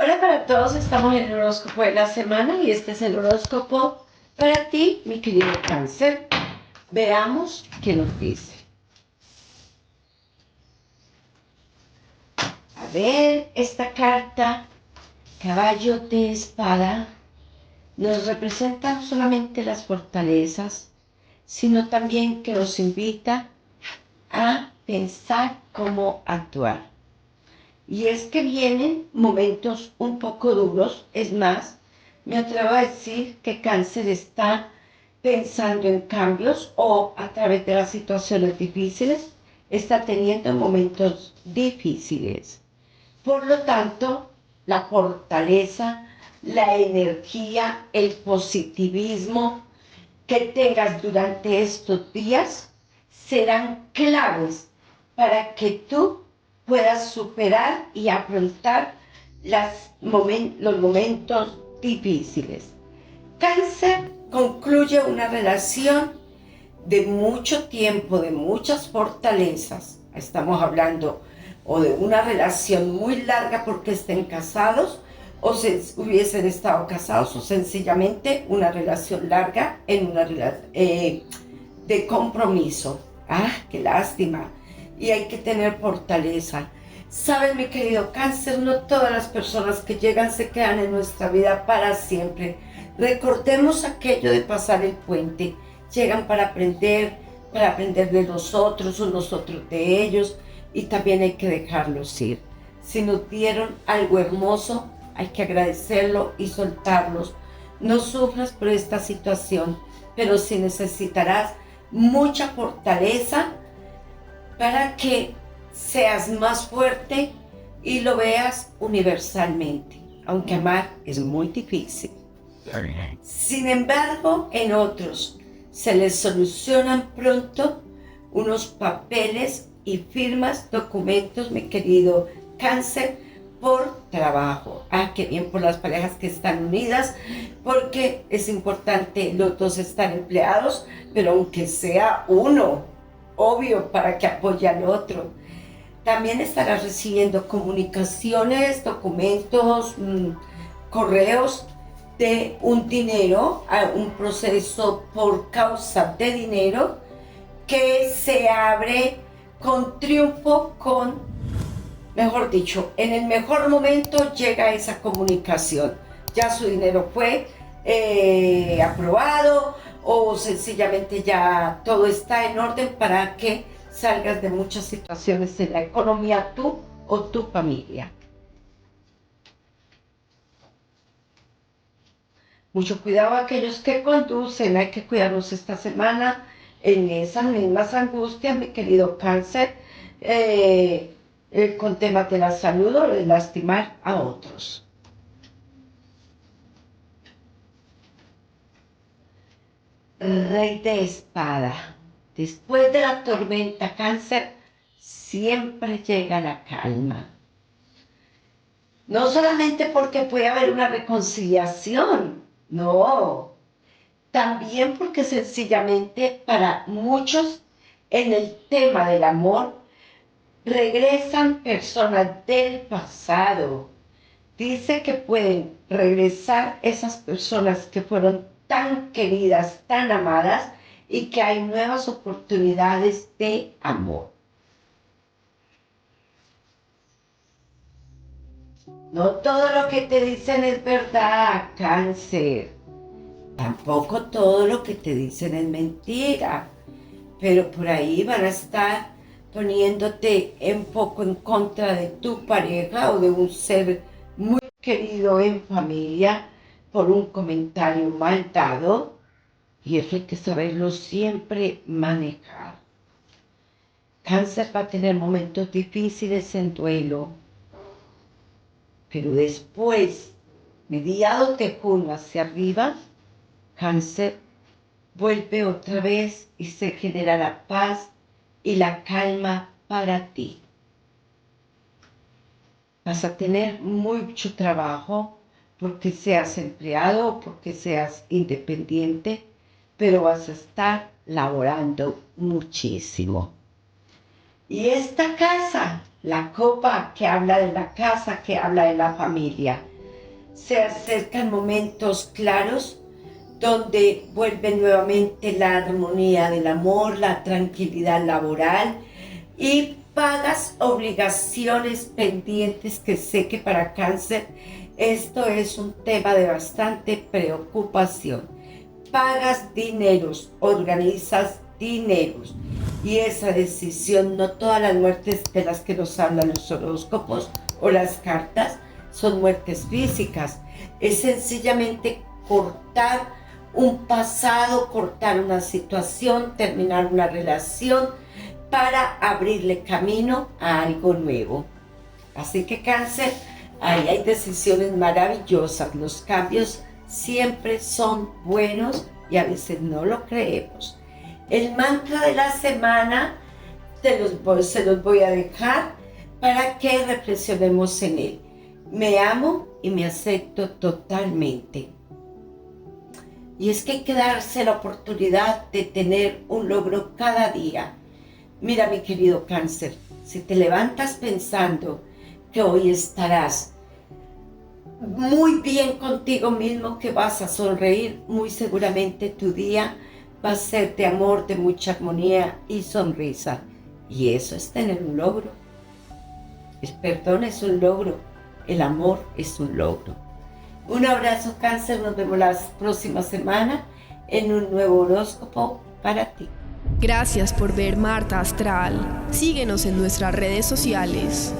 Hola para todos, estamos en el horóscopo de la semana y este es el horóscopo para ti, mi querido Cáncer. Veamos qué nos dice. A ver, esta carta, caballo de espada, nos representa no solamente las fortalezas, sino también que nos invita a pensar cómo actuar. Y es que vienen momentos un poco duros, es más, me atrevo a decir que Cáncer está pensando en cambios o a través de las situaciones difíciles, está teniendo momentos difíciles. Por lo tanto, la fortaleza, la energía, el positivismo que tengas durante estos días serán claves para que tú puedas superar y afrontar los momentos difíciles. Cáncer concluye una relación de mucho tiempo, de muchas fortalezas. Estamos hablando o de una relación muy larga porque estén casados, o hubiesen estado casados, o sencillamente una relación larga en una de compromiso. ¡Ah, qué lástima! Y hay que tener fortaleza. Sabes, mi querido Cáncer, no todas las personas que llegan se quedan en nuestra vida para siempre. Recordemos aquello de pasar el puente. Llegan para aprender de nosotros o nosotros de ellos, y también hay que dejarlos ir. Si nos dieron algo hermoso, hay que agradecerlo y soltarlos. No sufras por esta situación, pero sí necesitarás mucha fortaleza para que seas más fuerte y lo veas universalmente, aunque amar es muy difícil. Sin embargo, en otros se les solucionan pronto unos papeles y firmas documentos, mi querido Cáncer, por trabajo. Ah, qué bien por las parejas que están unidas, porque es importante los dos estar empleados, pero aunque sea uno, obvio, para que apoye al otro. También estarás recibiendo comunicaciones, documentos, correos de un dinero, un proceso por causa de dinero que se abre con triunfo, mejor dicho, en el mejor momento llega esa comunicación. Ya su dinero fue aprobado, o sencillamente ya todo está en orden para que salgas de muchas situaciones en la economía, tú o tu familia. Mucho cuidado a aquellos que conducen, hay que cuidarnos esta semana en esas mismas angustias, mi querido Cáncer, con temas de la salud o de lastimar a otros. Rey de espada. Después de la tormenta, Cáncer, siempre llega la calma. No solamente porque puede haber una reconciliación, no. También porque sencillamente para muchos en el tema del amor regresan personas del pasado. Dice que pueden regresar esas personas que fueron tan queridas, tan amadas, y que hay nuevas oportunidades de amor. No todo lo que te dicen es verdad, Cáncer. Tampoco todo lo que te dicen es mentira. Pero por ahí van a estar poniéndote un poco en contra de tu pareja o de un ser muy querido en familia por un comentario mal dado, y eso hay que saberlo siempre manejar. Cáncer va a tener momentos difíciles en duelo, pero después, mediados de junio hacia arriba, Cáncer vuelve otra vez y se genera la paz y la calma para ti. Vas a tener mucho trabajo porque seas empleado o porque seas independiente, pero vas a estar laborando muchísimo. Y esta casa, la copa que habla de la casa, que habla de la familia, Se acercan momentos claros donde vuelve nuevamente la armonía del amor, la tranquilidad laboral y pagas obligaciones pendientes que sé que para Cáncer esto es un tema de bastante preocupación. Pagas dineros, organizas dineros y esa decisión, no todas las muertes de las que nos hablan los horóscopos o las cartas son muertes físicas, es sencillamente cortar un pasado, cortar una situación, terminar una relación para abrirle camino a algo nuevo. Así que Cáncer, ahí hay decisiones maravillosas, los cambios siempre son buenos y a veces no lo creemos. El mantra de la semana se los voy a dejar para que reflexionemos en él. Me amo y me acepto totalmente. Y es que hay que darse la oportunidad de tener un logro cada día. Mira, mi querido Cáncer, si te levantas pensando que hoy estarás muy bien contigo mismo, que vas a sonreír, muy seguramente tu día va a ser de amor, de mucha armonía y sonrisa. Y eso es tener un logro. El perdón es un logro, el amor es un logro. Un abrazo, Cáncer, nos vemos la próxima semana en un nuevo horóscopo para ti. Gracias por ver Marta Astral. Síguenos en nuestras redes sociales.